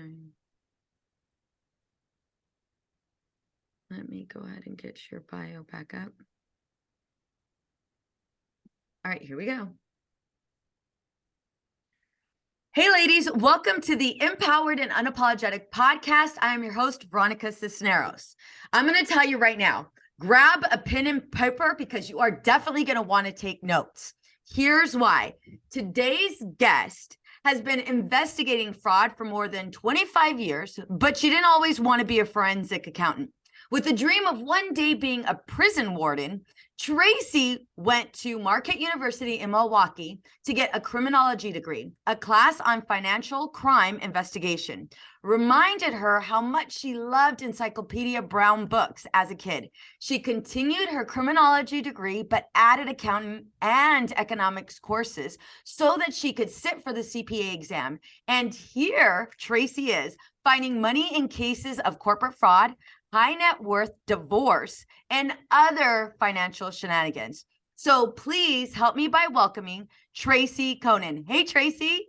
Okay. Let me go ahead and get your bio back up. All right, here we go. Hey, ladies, welcome to the Empowered and Unapologetic podcast. I am your host, Veronica Cisneros. I'm going to tell you right now, grab a pen and paper because you are definitely going to want to take notes. Here's why. Today's guest has been investigating fraud for more than 25 years, but she didn't always want to be a forensic accountant. With the dream of one day being a prison warden, Tracy went to Marquette University in Milwaukee to get a criminology degree. A class on financial crime investigation reminded her how much she loved Encyclopedia Brown books as a kid. She continued her criminology degree, but added accounting and economics courses so that she could sit for the CPA exam. And here Tracy is, finding money in cases of corporate fraud, high net worth, divorce, and other financial shenanigans. So please help me by welcoming Tracy Coenen. Hey, Tracy.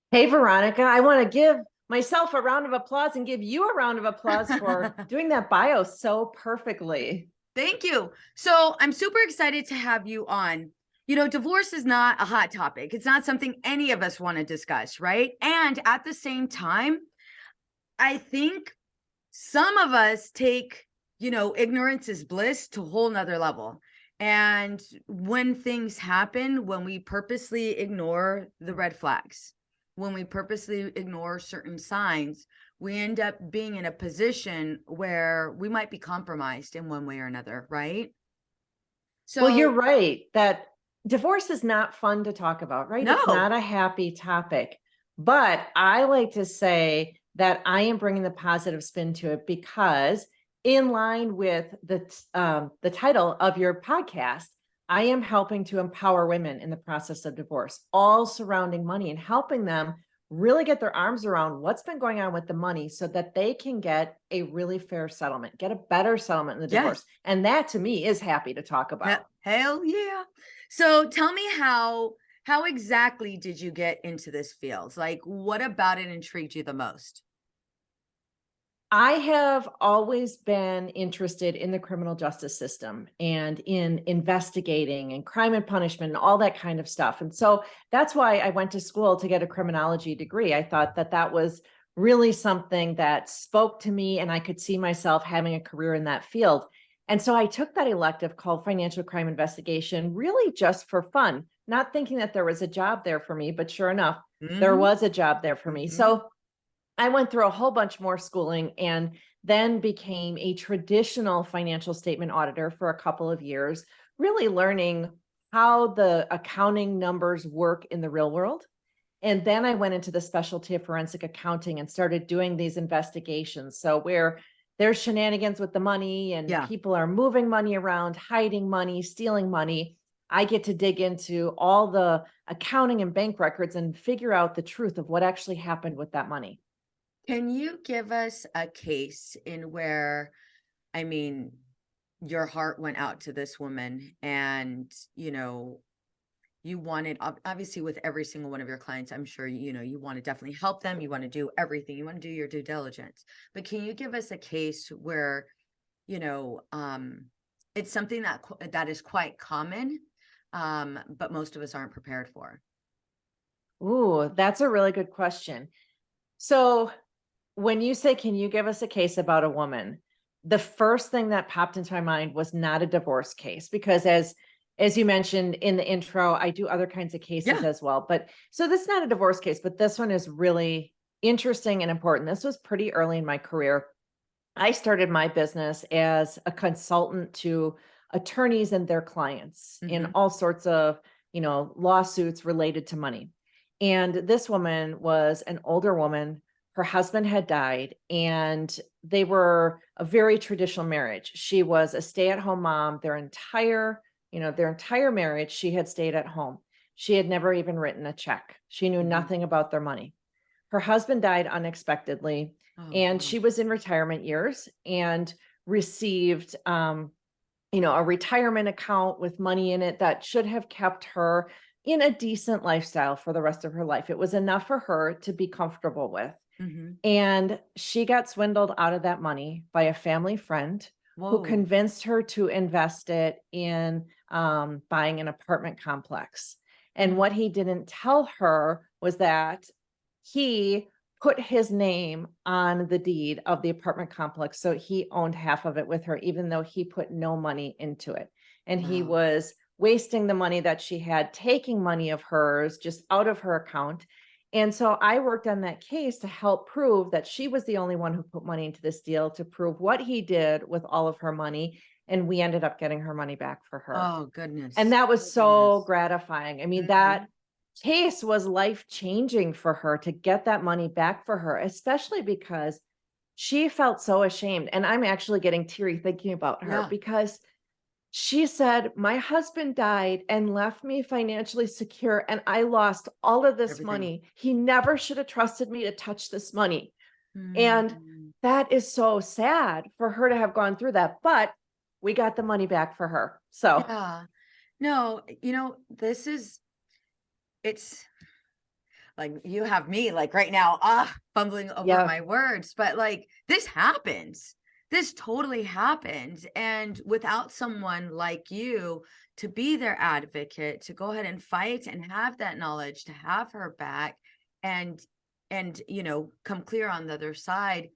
Hey, Veronica. I want to give myself a round of applause and give you a round of applause for doing that bio so perfectly. Thank you. So I'm super excited to have you on. You know, divorce is not a hot topic. It's not something any of us want to discuss, right? And at the same time, I think some of us take, ignorance is bliss to a whole nother level. And when things happen, when we purposely ignore the red flags, when we purposely ignore certain signs, we end up being in a position where we might be compromised in one way or another, right? So, well, you're right that divorce is not fun to talk about, right? No. It's not a happy topic, but I like to say that I am bringing the positive spin to it because in line with the title of your podcast, I am helping to empower women in the process of divorce, all surrounding money and helping them really get their arms around what's been going on with the money so that they can get a really fair settlement, get a better settlement in the divorce. Yes. And that to me is happy to talk about. Hell yeah. So tell me how exactly did you get into this field? Like, what about it intrigued you the most? I have always been interested in the criminal justice system and in investigating and crime and punishment and all that kind of stuff. And so that's why I went to school to get a criminology degree. I thought that that was really something that spoke to me and I could see myself having a career in that field. And so I took that elective called financial crime investigation, really just for fun, not thinking that there was a job there for me, but sure enough, there was a job there for me. So I went through a whole bunch more schooling and then became a traditional financial statement auditor for a couple of years, really learning how the accounting numbers work in the real world. And then I went into the specialty of forensic accounting and started doing these investigations. So where there's shenanigans with the money and people are moving money around, hiding money, stealing money, I get to dig into all the accounting and bank records and figure out the truth of what actually happened with that money. Can you give us a case in where, your heart went out to this woman and, you wanted, obviously with every single one of your clients, I'm sure, you want to definitely help them. You want to do everything. You want to do your due diligence. But can you give us a case where, it's something that is quite common, but most of us aren't prepared for? Ooh, that's a really good question. So when you say, can you give us a case about a woman? The first thing that popped into my mind was not a divorce case, because as you mentioned in the intro, I do other kinds of cases as well. But so this is not a divorce case, but this one is really interesting and important. This was pretty early in my career. I started my business as a consultant to attorneys and their clients in all sorts of, lawsuits related to money. And this woman was an older woman. Her husband had died and they were a very traditional marriage. She was a stay-at-home mom. Their entire marriage, she had stayed at home. She had never even written a check. She knew nothing about their money. Her husband died unexpectedly and she was in retirement years and received, a retirement account with money in it that should have kept her in a decent lifestyle for the rest of her life. It was enough for her to be comfortable with. Mm-hmm. And she got swindled out of that money by a family friend who Whoa. convinced her to invest it in buying an apartment complex. And what he didn't tell her was that he put his name on the deed of the apartment complex. So he owned half of it with her, even though he put no money into it. And he Wow. was wasting the money that she had, taking money of hers just out of her account. And so I worked on that case to help prove that she was the only one who put money into this deal, to prove what he did with all of her money. And we ended up getting her money back for her. Oh, And goodness. that was Oh, so goodness. gratifying. I mean, Mm-hmm. that case was life changing for her to get that money back for her, especially because she felt so ashamed. And I'm actually getting teary thinking about her, Yeah. because she said, my husband died and left me financially secure, and I lost all of this Everything. money. He never should have trusted me to touch this money. And Mm. that is so sad for her to have gone through that. But we got the money back for her. So, Yeah. No, this is, it's like you have me like right now, fumbling over yeah, my words, but like this happens. This totally happens. And without someone like you to be their advocate, to go ahead and fight and have that knowledge, to have her back and come clear on the other side.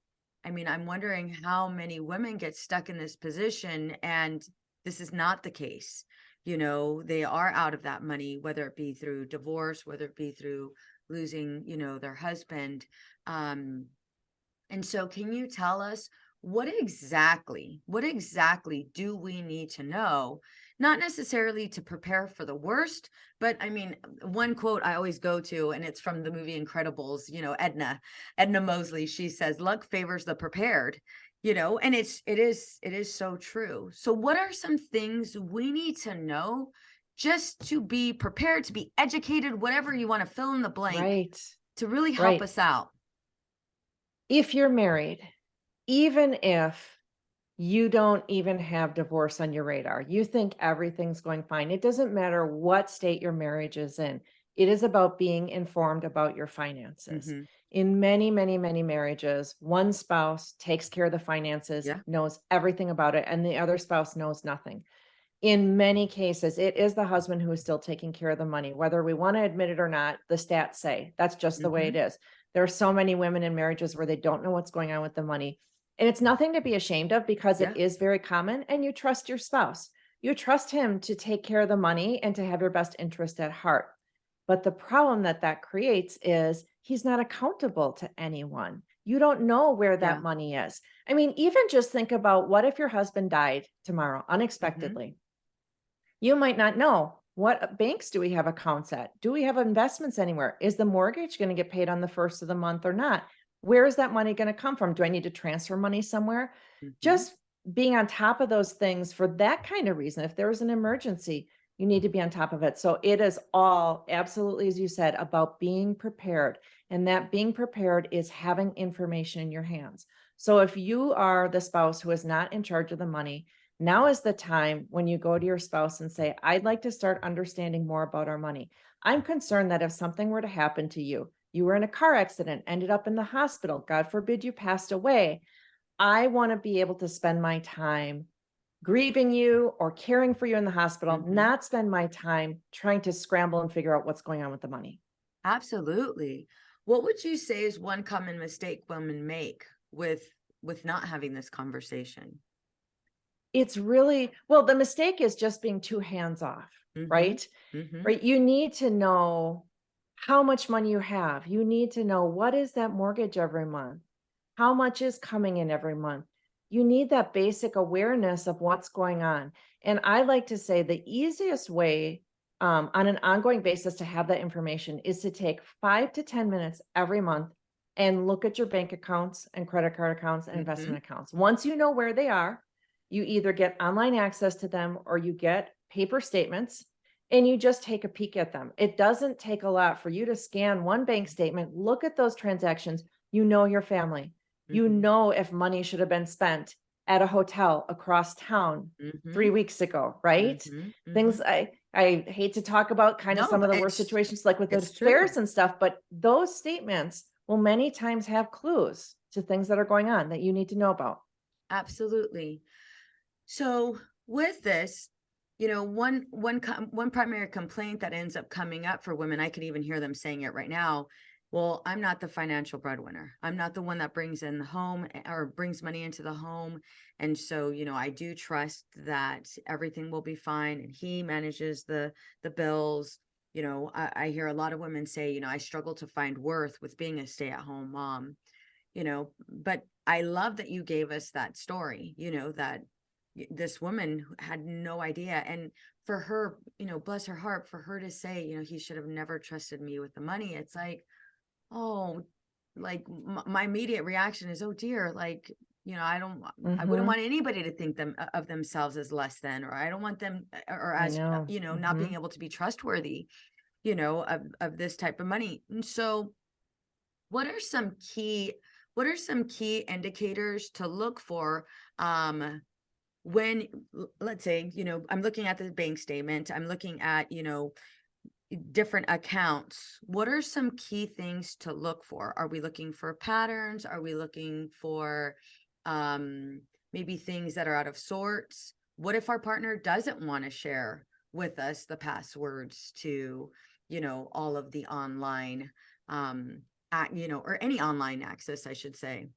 I mean, I'm wondering how many women get stuck in this position and this is not the case. They are out of that money, whether it be through divorce, whether it be through losing, their husband. And so can you tell us what exactly do we need to know? Not necessarily to prepare for the worst, but I mean, one quote I always go to, and it's from the movie Incredibles, Edna Mosley, she says, luck favors the prepared, and it is so true. So what are some things we need to know just to be prepared, to be educated, whatever you want to fill in the blank, right, to really help right. us out? If you're married, even if you don't even have divorce on your radar, you think everything's going fine, it doesn't matter what state your marriage is in. It is about being informed about your finances. Mm-hmm. In many, many, many marriages, one spouse takes care of the finances, Yeah. knows everything about it, and the other spouse knows nothing. In many cases, it is the husband who is still taking care of the money, whether we want to admit it or not. The stats say that's just the way Mm-hmm. it is. There are so many women in marriages where they don't know what's going on with the money. And it's nothing to be ashamed of, because it Yeah. is very common, and you trust your spouse. You trust him to take care of the money and to have your best interest at heart. But the problem that creates is he's not accountable to anyone. You don't know where that Yeah. money is. I mean, even just think about, what if your husband died tomorrow Mm-hmm. unexpectedly? You might not know, what banks do we have accounts at? Do we have investments anywhere? Is the mortgage going to get paid on the first of the month or not? Where is that money going to come from? Do I need to transfer money somewhere? Mm-hmm. Just being on top of those things for that kind of reason. If there was an emergency, you need to be on top of it. So it is all absolutely, as you said, about being prepared. And that being prepared is having information in your hands. So if you are the spouse who is not in charge of the money, now is the time when you go to your spouse and say, I'd like to start understanding more about our money. I'm concerned that if something were to happen to you, you were in a car accident, ended up in the hospital, God forbid you passed away, I want to be able to spend my time grieving you or caring for you in the hospital, Mm-hmm. not spend my time trying to scramble and figure out what's going on with the money. Absolutely. What would you say is one common mistake women make with not having this conversation? It's really, well, the mistake is just being too hands off, Mm-hmm. right? Mm-hmm. Right. You need to know how much money you have. You need to know, what is that mortgage every month? How much is coming in every month? You need that basic awareness of what's going on. And I like to say the easiest way on an ongoing basis to have that information is to take 5 to 10 minutes every month and look at your bank accounts and credit card accounts and Mm-hmm. investment accounts. Once you know where they are, you either get online access to them or you get paper statements, and you just take a peek at them. It doesn't take a lot for you to scan one bank statement, look at those transactions. You know your family. You Mm-hmm. know if money should have been spent at a hotel across town Mm-hmm. 3 weeks ago, right? Mm-hmm. Mm-hmm. Things I hate to talk about, kind of No, some of but the worst it's situations like with the it's true. fares and stuff, but those statements will many times have clues to things that are going on that you need to know about. Absolutely. So with this, one primary complaint that ends up coming up for women, I can even hear them saying it right now. Well, I'm not the financial breadwinner. I'm not the one that brings in the home or brings money into the home. And so, I do trust that everything will be fine and he manages the bills. I hear a lot of women say, I struggle to find worth with being a stay-at-home mom, but I love that you gave us that story, that this woman had no idea. And for her, bless her heart, for her to say, he should have never trusted me with the money. It's like, oh, like my immediate reaction is, oh dear, like, I wouldn't want anybody to think of themselves as less than, or I don't want them, or I as, know. not being able to be trustworthy, of this type of money. And so what are some key, indicators to look for, when, let's say, I'm looking at the bank statement, I'm looking at, different accounts. What are some key things to look for? Are we looking for patterns? Are we looking for maybe things that are out of sorts? What if our partner doesn't want to share with us the passwords to, all of the online, or any online access, I should say?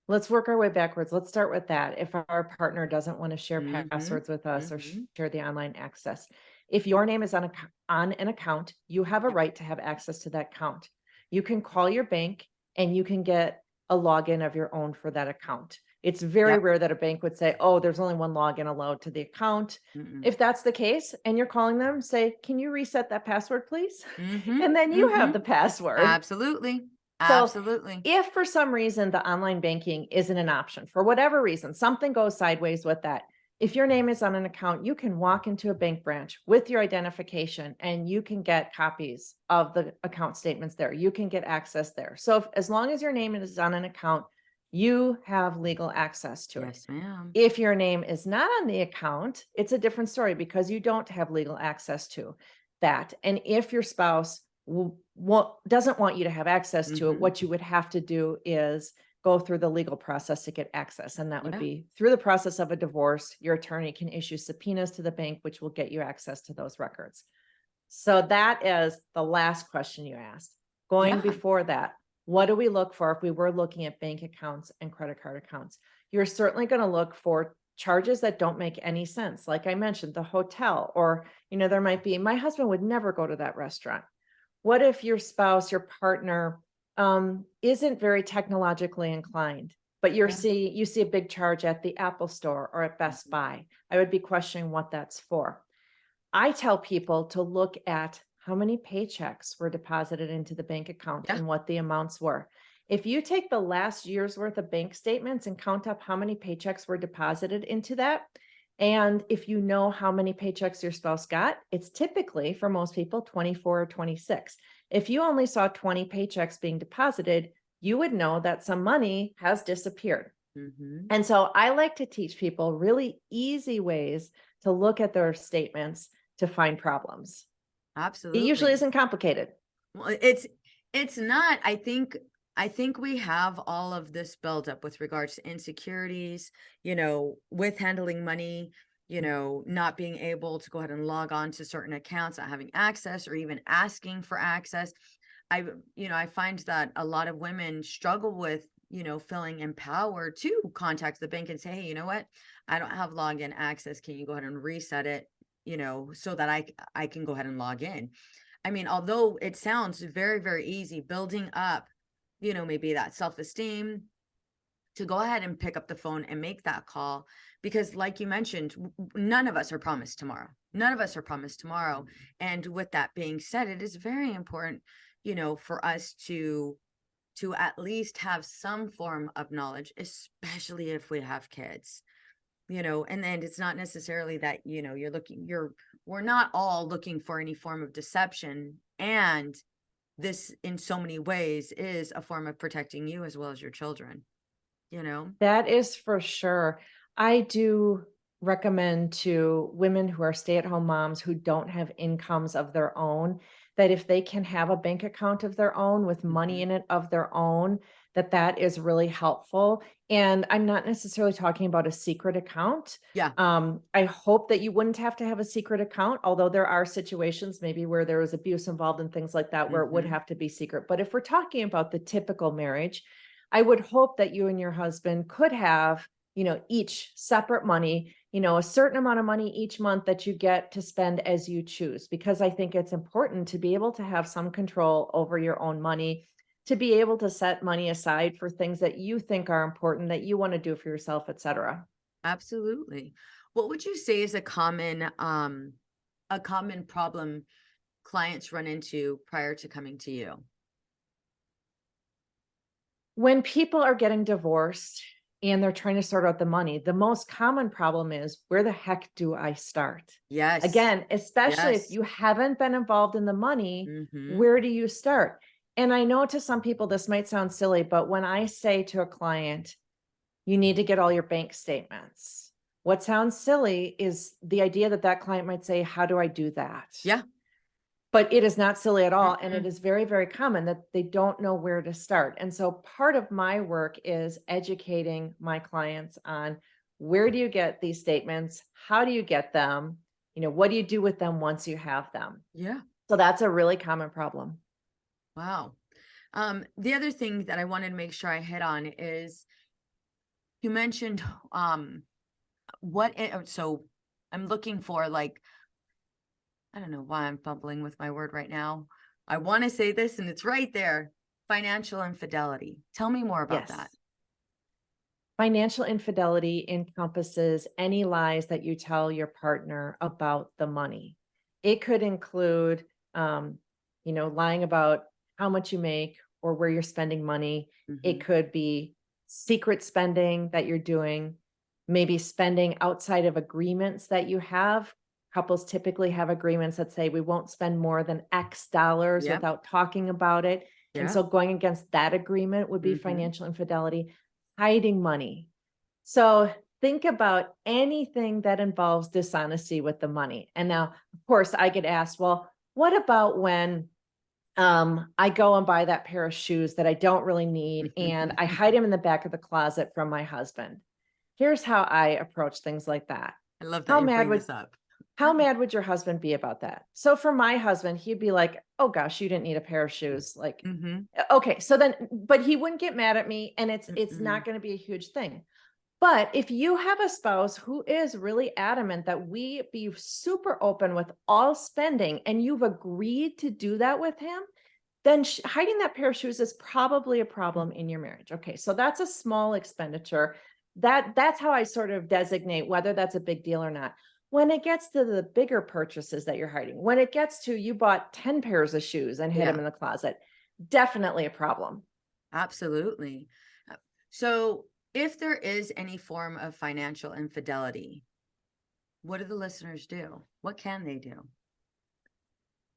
Let's work our way backwards. Let's start with that. If our partner doesn't want to share Mm-hmm. passwords with us or Mm-hmm. share the online access, if your name is on an account, you have a Yep. right to have access to that account. You can call your bank and you can get a login of your own for that account. It's very Yep. rare that a bank would say, oh, there's only one login allowed to the account. Mm-mm. If that's the case and you're calling them, say, can you reset that password, please? Mm-hmm. And then you Mm-hmm. have the password. Absolutely. So Absolutely. if for some reason the online banking isn't an option, for whatever reason, something goes sideways with that, if your name is on an account, you can walk into a bank branch with your identification and you can get copies of the account statements there. You can get access there. So as long as your name is on an account, you have legal access to it. Yes, ma'am. If your name is not on the account, it's a different story because you don't have legal access to that. And if your spouse doesn't want you to have access to it, Mm-hmm. what you would have to do is go through the legal process to get access. And that would Yeah. be through the process of a divorce. Your attorney can issue subpoenas to the bank, which will get you access to those records. So that is the last question you asked. Going Yeah. before that, what do we look for if we were looking at bank accounts and credit card accounts? You're certainly going to look for charges that don't make any sense. Like I mentioned, the hotel, or, there might be, my husband would never go to that restaurant. What if your spouse, your partner, isn't very technologically inclined, but you Yeah. see a big charge at the Apple store or at Best Mhm. Buy? I would be questioning what that's for. I tell people to look at how many paychecks were deposited into the bank account Yeah. and what the amounts were. If you take the last year's worth of bank statements and count up how many paychecks were deposited into that, and if you know how many paychecks your spouse got, it's typically for most people 24 or 26. If you only saw 20 paychecks being deposited, you would know that some money has disappeared. Mm-hmm. And so I like to teach people really easy ways to look at their statements to find problems. It usually Absolutely. isn't complicated. Well, it's not. I think we have all of this buildup with regards to insecurities, with handling money, not being able to go ahead and log on to certain accounts, not having access or even asking for access. I find that a lot of women struggle with, feeling empowered to contact the bank and say, hey, you know what? I don't have login access. Can you go ahead and reset it, so that I can go ahead and log in? I mean, although it sounds very, very easy, building up, maybe that self-esteem to go ahead and pick up the phone and make that call, because like you mentioned, none of us are promised tomorrow. None of us are promised tomorrow. And with that being said, it is very important, for us to at least have some form of knowledge, especially if we have kids. And then it's not necessarily that, we're not all looking for any form of deception. And this, in so many ways, is a form of protecting you as well as your children, you know? That is for sure. I do recommend to women who are stay-at-home moms who don't have incomes of their own, that if they can have a bank account of their own with money Mhm. in it of their own, that that is really helpful. And I'm not necessarily talking about a secret account. Yeah. I hope that you wouldn't have to have a secret account, although there are situations maybe where there was abuse involved and things like that, where it would Mhm. have to be secret. But if we're talking about the typical marriage, I would hope that you and your husband could have, each separate money, a certain amount of money each month that you get to spend as you choose, because I think it's important to be able to have some control over your own money, to be able to set money aside for things that you think are important, that you want to do for yourself, et cetera. Absolutely. What would you say is a common problem clients run into prior to coming to you? When people are getting divorced and they're trying to sort out the money, the most common problem is, where the heck do I start? Yes. Again, especially if Yes. you haven't been involved in the money, Mhm. where do you start? And I know to some people this might sound silly, but when I say to a client, you need to get all your bank statements, what sounds silly is the idea that that client might say, how do I do that? Yeah. But it is not silly at all, and it Mm-mm. is very, very common that they don't know where to start. And so part of my work is educating my clients on, where do you get these statements? How do you get them? What do you do with them once you have them? Yeah. So that's a really common problem. Wow. The other thing that I wanted to make sure I hit on is you mentioned so I'm looking for, like, I don't know why I'm fumbling with my word right now. I want to say this and it's right there. Financial infidelity. Tell me more about that. Yes. Financial infidelity encompasses any lies that you tell your partner about the money. It could include, lying about how much you make or where you're spending money. It Mhm. could be secret spending that you're doing, maybe spending outside of agreements that you have. Couples typically have agreements that say we won't spend more than X dollars Yep. without talking about it. And Yep. so going against that agreement would be Mhm. financial infidelity. Hiding money. So think about anything that involves dishonesty with the money. And now, of course, I get asked, well, what about when I go and buy that pair of shoes that I don't really need and I hide them in the back of the closet from my husband? Here's how I approach things like that. I love that How you mad bring would this up. how mad would your husband be about that? So for my husband, he'd be like, "Oh gosh, you didn't need a pair of shoes." Like, Mhm. okay, so then, but he wouldn't get mad at me, and it's Mm-mm. not going to be a huge thing. But if you have a spouse who is really adamant that we be super open with all spending, and you've agreed to do that with him, then hiding that pair of shoes is probably a problem in your marriage. Okay, so that's a small expenditure. That's how I sort of designate whether that's a big deal or not. When it gets to the bigger purchases that you're hiding, when it gets to you bought 10 pairs of shoes and hid them Yeah, in the closet, definitely a problem. absolutely. Uh, So, if there is any form of financial infidelity, what do the listeners do? What can they do?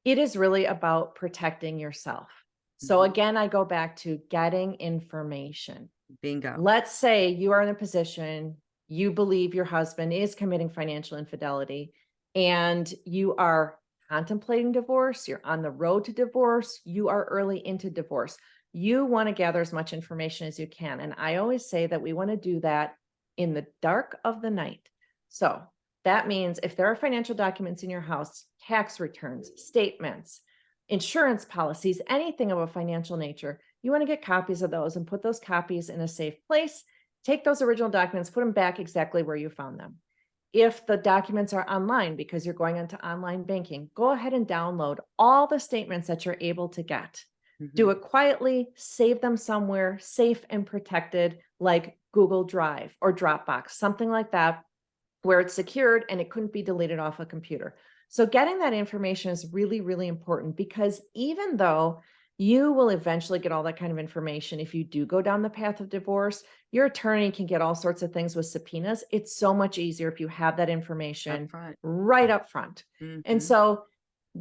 It is really about protecting yourself. So Mhm. again, I go back to getting information. Bingo. Let's say you are in a position, you believe your husband is committing financial infidelity, and you are contemplating divorce, you're on the road to divorce, you are early into divorce. You want to gather as much information as you can. And I always say that we want to do that in the dark of the night. So that means if there are financial documents in your house, tax returns, statements, insurance policies, anything of a financial nature, you want to get copies of those and put those copies in a safe place. Take those original documents, put them back exactly where you found them. If the documents are online because you're going into online banking, go ahead and download all the statements that you're able to get. Do Mhm. it quietly, save them somewhere safe and protected, like Google Drive or Dropbox, something like that, where it's secured and it couldn't be deleted off a computer. So getting that information is really, really important, because even though you will eventually get all that kind of information, if you do go down the path of divorce, your attorney can get all sorts of things with subpoenas. It's so much easier if you have that Up information front. right up front. And Mhm. so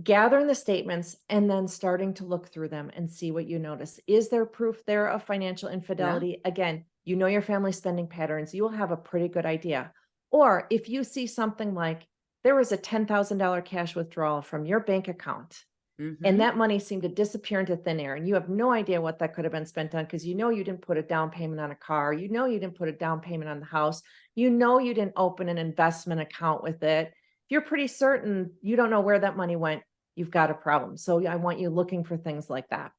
gathering the statements and then starting to look through them and see what you notice. Is there proof there of financial Yeah. infidelity? Again, you know your family spending patterns. You will have a pretty good idea. Or if you see something like there was a $10,000 cash withdrawal from your bank account, and Mm-hmm. that money seemed to disappear into thin air, and you have no idea what that could have been spent on because you know you didn't put a down payment on a car, you know you didn't put a down payment on the house, you know you didn't open an investment account with it. If you're pretty certain you don't know where that money went, you've got a problem. So I want you looking for things like that.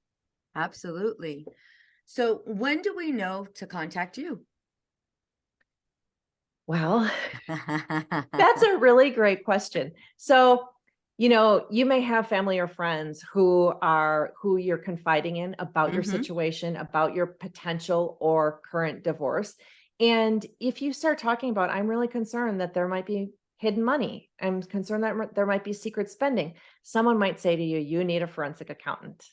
Absolutely. So when do we know to contact you? Well, that's a really great question. So, you may have family or friends who you're confiding in about your Mm-hmm. situation, about your potential or current divorce. And if you start talking about, I'm really concerned that there might be hidden money. I'm concerned that there might be secret spending. Someone might say to you, you need a forensic accountant,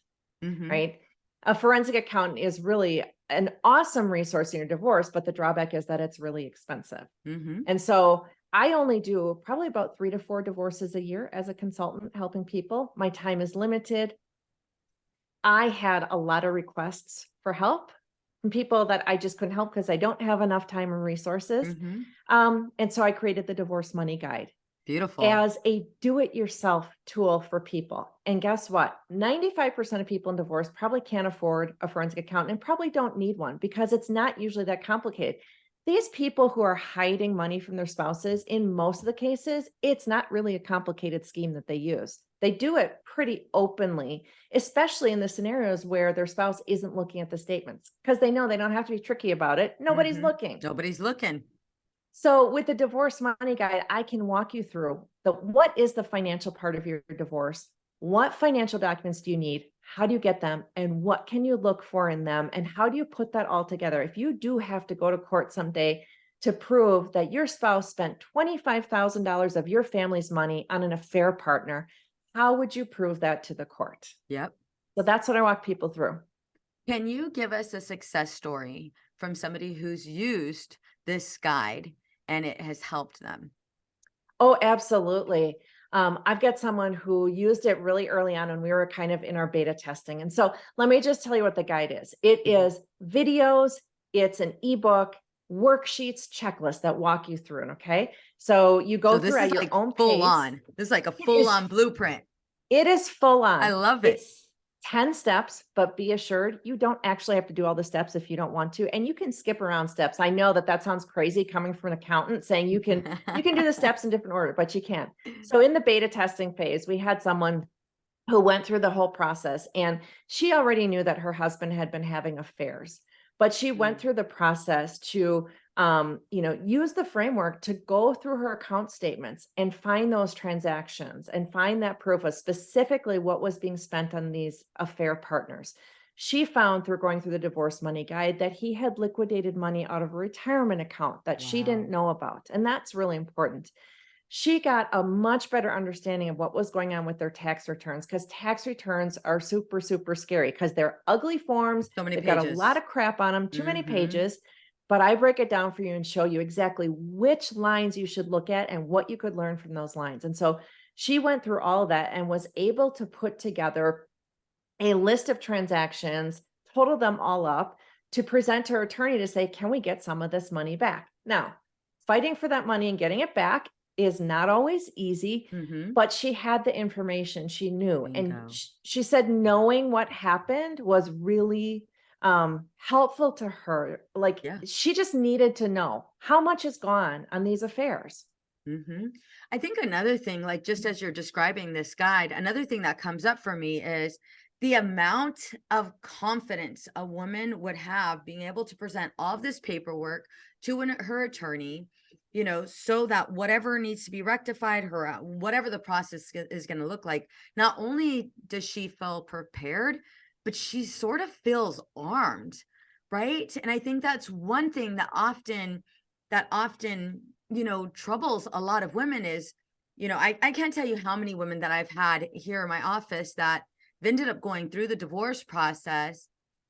Mm-hmm. right? A forensic accountant is really an awesome resource in your divorce, but the drawback is that it's really expensive. Mm-hmm. And so I only do probably about 3 to 4 divorces a year as a consultant helping people. My time is limited. I had a lot of requests for help from people that I just couldn't help because I don't have enough time and resources. Mm-hmm. And so I created the Divorce Money Guide Beautiful. as a do-it-yourself tool for people. And guess what? 95% of people in divorce probably can't afford a forensic accountant and probably don't need one because it's not usually that complicated. These people who are hiding money from their spouses, in most of the cases, it's not really a complicated scheme that they use. They do it pretty openly, especially in the scenarios where their spouse isn't looking at the statements because they know they don't have to be tricky about it. Nobody's Mm-hmm. looking. Nobody's looking. So with the Divorce Money Guide, I can walk you through what is the financial part of your divorce? What financial documents do you need? How do you get them? And what can you look for in them? And how do you put that all together? If you do have to go to court someday to prove that your spouse spent $25,000 of your family's money on an affair partner, how would you prove that to the court? Yep. So that's what I walk people through. Can you give us a success story from somebody who's used this guide and it has helped them? Oh, absolutely. I've got someone who used it really early on when we were kind of in our beta testing. And so let me just tell you what the guide is. It Mhm. is videos, it's an ebook, worksheets, checklists that walk you through it. Okay. So you So go this through is at your like own full pace. on. This is like a It full is on blueprint. it is full I on. love it. It's 10 steps, but be assured you don't actually have to do all the steps if you don't want to. And you can skip around steps. I know that that sounds crazy coming from an accountant saying you can do the steps in different order, but you can. So in the beta testing phase, we had someone who went through the whole process and she already knew that her husband had been having affairs, but she went Mm. through the process to use the framework to go through her account statements and find those transactions and find that proof of specifically what was being spent on these affair partners. She found through going through the Divorce Money Guide that he had liquidated money out of a retirement account that she didn't Wow. know about, and that's really important. She got a much better understanding of what was going on with their tax returns because tax returns are super, super scary because they're ugly forms. So many They've got a lot pages. of crap on them, too many Mm-hmm. pages. But I break it down for you and show you exactly which lines you should look at and what you could learn from those lines. And so she went through all of that and was able to put together a list of transactions, total them all up to present to her attorney to say, can we get some of this money back? Now, fighting for that money and getting it back is not always easy, Mm-hmm. but she had the information she knew. And Bingo. she said knowing what happened was really helpful to her. Like Yeah. she just needed to know how much is gone on these affairs. Mm-hmm. I think another thing, like just as you're describing this guide, another thing that comes up for me is the amount of confidence a woman would have being able to present all of this paperwork to her attorney, so that whatever needs to be rectified, whatever the process is going to look like, not only does she feel prepared, but she sort of feels armed, right? And I think that's one thing that often troubles a lot of women is, I can't tell you how many women that I've had here in my office that ended up going through the divorce process.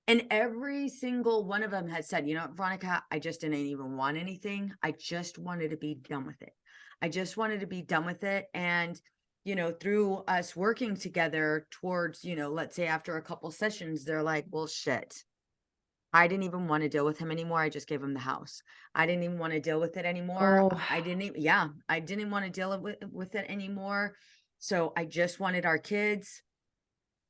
And every single one of them has said, Veronica, I just didn't even want anything. I just wanted to be done with it. I just wanted to be done with it. And, through us working together towards, let's say after a couple sessions, they're like, well, shit. I didn't even want to deal with him anymore. I just gave him the house. I didn't even want to deal with it anymore. Oh, I didn't even, yeah, I didn't want to deal with it anymore. So I just wanted our kids.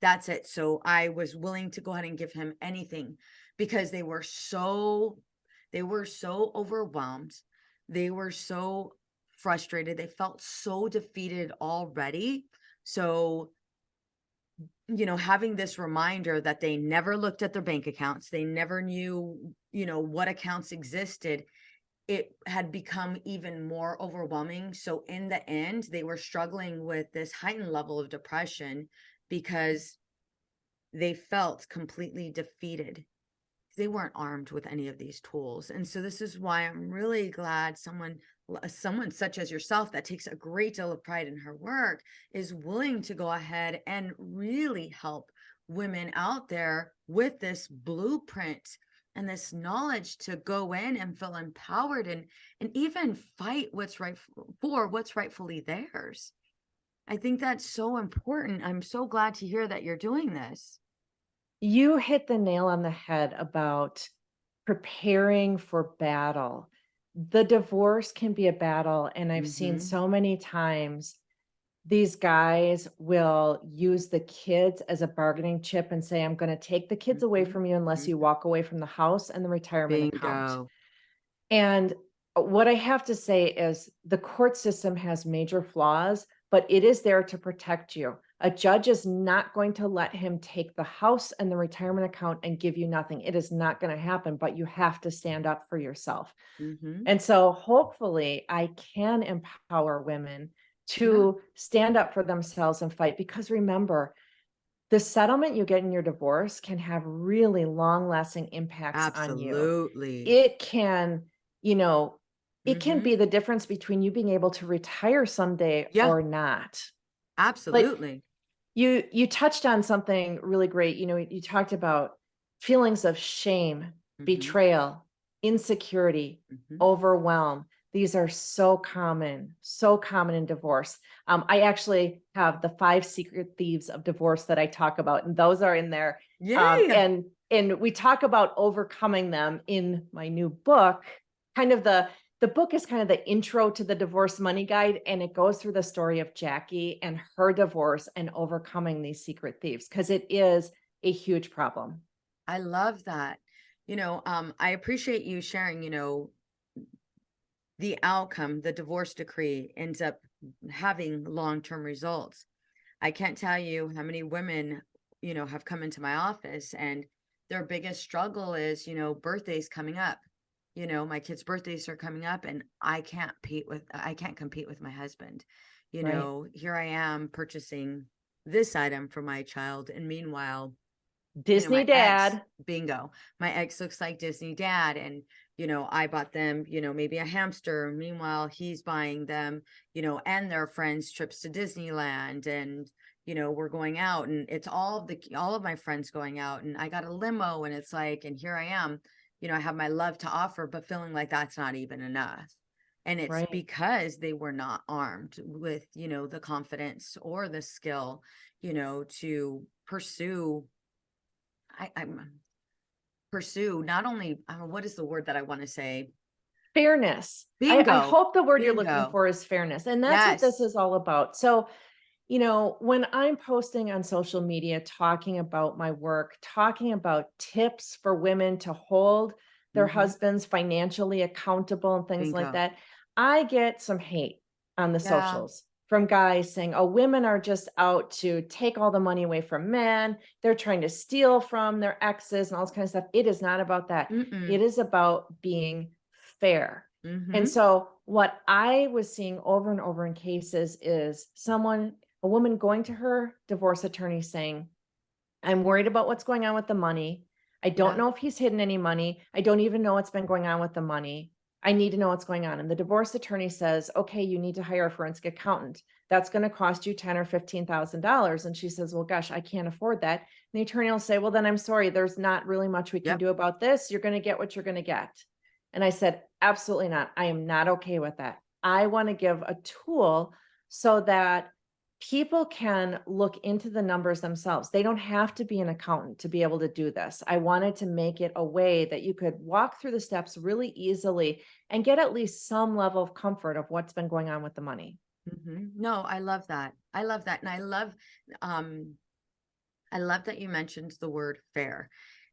That's it. So I was willing to go ahead and give him anything because they were so overwhelmed. They were so frustrated. They felt so defeated already. So, having this reminder that they never looked at their bank accounts, they never knew, what accounts existed, it had become even more overwhelming. So in the end, they were struggling with this heightened level of depression because they felt completely defeated. They weren't armed with any of these tools. And so this is why I'm really glad someone such as yourself that takes a great deal of pride in her work is willing to go ahead and really help women out there with this blueprint and this knowledge to go in and feel empowered and even fight what's rightfully theirs. I think that's so important. I'm so glad to hear that you're doing this. you hit the nail on the head about preparing for battle. The divorce can be a battle, and I've seen Mhm. so many times these guys will use the kids as a bargaining chip and say, I'm going to take the kids away Mhm. from you unless you Mhm. walk away from the house and the retirement account. Bingo. And what I have to say is the court system has major flaws, but it is there to protect you. A judge is not going to let him take the house and the retirement account and give you nothing. It is not going to happen, but you have to stand up for yourself. Mhm. And so hopefully I can empower women Yeah, to stand up for themselves and fight, because remember, the settlement you get in your divorce can have really long lasting impacts on you. absolutely. It can, you know, it can Mhm. be the difference between you being able to retire someday Yeah, or not. Like absolutely. you touched on something really great. You talked about feelings of shame, Mhm. betrayal, insecurity, Mhm. overwhelm. These are so common in divorce. I actually have the 5 secret thieves of divorce that I talk about, and those are in there. Yay! And we talk about overcoming them in my new book. Kind of the book is kind of the intro to the divorce money guide, and it goes through the story of Jackie and her divorce and overcoming these secret thieves, because it is a huge problem. I love that. I appreciate you sharing, the outcome, the divorce decree ends up having long-term results. I can't tell you how many women, have come into my office and their biggest struggle is, birthdays coming up. My kids' birthdays are coming up and I can't compete with my husband. Right. Here I am purchasing this item for my child and meanwhile, Disney my ex, dad. bingo, my ex looks like Disney dad. And, I bought them, maybe a hamster. Meanwhile, he's buying them, and their friends trips to Disneyland. And, we're going out and it's all of my friends going out. And I got a limo and it's like, and here I am, I have my love to offer, but feeling like that's not even enough. And it's Right. because they were not armed with, the confidence or the skill, to pursue I'm pursue not only what is the word that I want to say? Fairness. I Bingo. hope the word you're looking Bingo. for is fairness. And that's what this Yes. is all about. So, when I'm posting on social media, talking about my work, talking about tips for women to hold their Mhm. husbands financially accountable and things like Bingo. that, I get some hate on the Yeah. socials from guys saying, oh, women are just out to take all the money away from men. They're trying to steal from their exes and all this kind of stuff. It is not about that. It Mm-mm. is about being fair. And Mhm. so, what I was seeing over and over in cases is a woman going to her divorce attorney saying, I'm worried about what's going on with the money. I don't Yeah. know if he's hidden any money. I don't even know what's been going on with the money. I need to know what's going on. And the divorce attorney says, okay, you need to hire a forensic accountant. That's going to cost you $10,000 or $15,000. And she says, well, gosh, I can't afford that. And the attorney will say, well, then I'm sorry. There's not really much we can Yep. do about this. You're going to get what you're going to get. And I said, absolutely not. I am not okay with that. I want to give a tool so that people can look into the numbers themselves. They don't have to be an accountant to be able to do this. I wanted to make it a way that you could walk through the steps really easily and get at least some level of comfort of what's been going on with the money. No, I love that. I love that. And I love that you mentioned the word fair.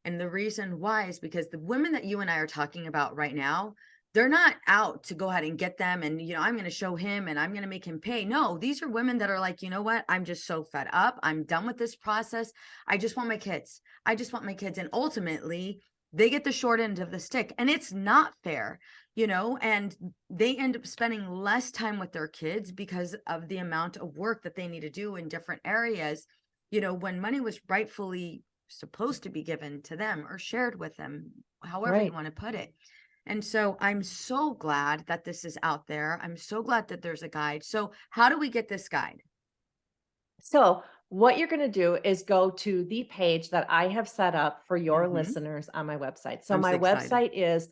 And the reason why is because the women that you and I are talking about right now, they're not out to go ahead and get them and, I'm going to show him and I'm going to make him pay. No, these are women that are like, you know what? I'm just so fed up. I'm done with this process. I just want my kids. I just want my kids. And ultimately, they get the short end of the stick, and it's not fair, and they end up spending less time with their kids because of the amount of work that they need to do in different areas, when money was rightfully supposed to be given to them or shared with them, however you Right. want to put it. And so I'm so glad that this is out there. I'm so glad that there's a guide. So how do we get this guide? So, what you're going to do is go to the page that I have set up for your Mm-hmm. listeners on my website. So, I'm so my excited. website is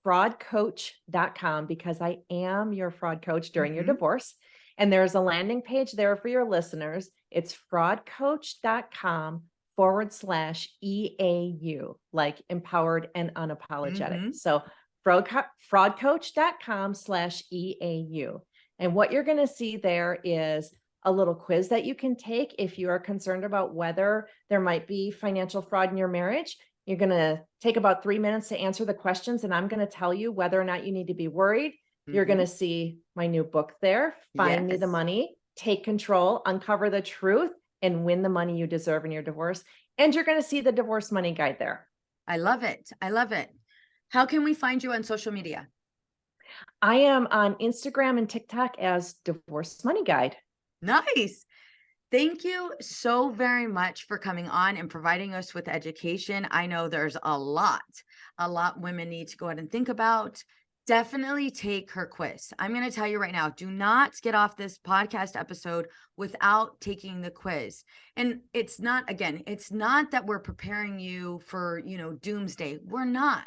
fraudcoach.com because I am your fraud coach during your Mm-hmm. divorce. And there's a landing page there for your listeners. It's fraudcoach.com/EAU, like empowered and unapologetic. Mm-hmm. So, fraudcoach.com/EAU. And what you're going to see there is a little quiz that you can take if you are concerned about whether there might be financial fraud in your marriage. You're going to take about 3 minutes to answer the questions, and I'm going to tell you whether or not you need to be worried. You're going Mm-hmm. to see my new book there, Find Me the Yes. Money, Take Control, Uncover the Truth, and Win the Money You Deserve in Your Divorce. And you're going to see the divorce money guide there. I love it. I love it. How can we find you on social media? I am on Instagram and TikTok as Divorce Money Guide. Nice. Thank you so very much for coming on and providing us with education. I know there's a lot women need to go ahead and think about. Definitely take her quiz. I'm going to tell you right now, do not get off this podcast episode without taking the quiz. And it's not that we're preparing you for, doomsday. We're not.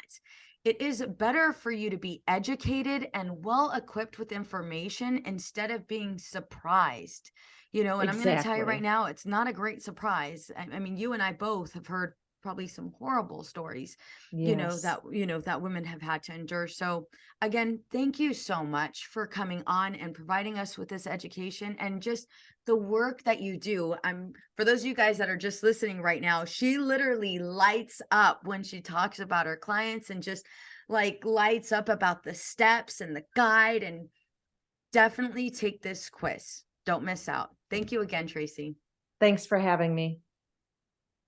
It is better for you to be educated and well equipped with information instead of being surprised. And I'm going to tell you right Exactly. now, it's not a great surprise. I mean, you and I both have heard probably some horrible stories, Yes. that women have had to endure. So again, thank you so much for coming on and providing us with this education and just the work that you do. For those of you guys that are just listening right now, she literally lights up when she talks about her clients and just like lights up about the steps and the guide, and definitely take this quiz. Don't miss out. Thank you again, Tracy. Thanks for having me.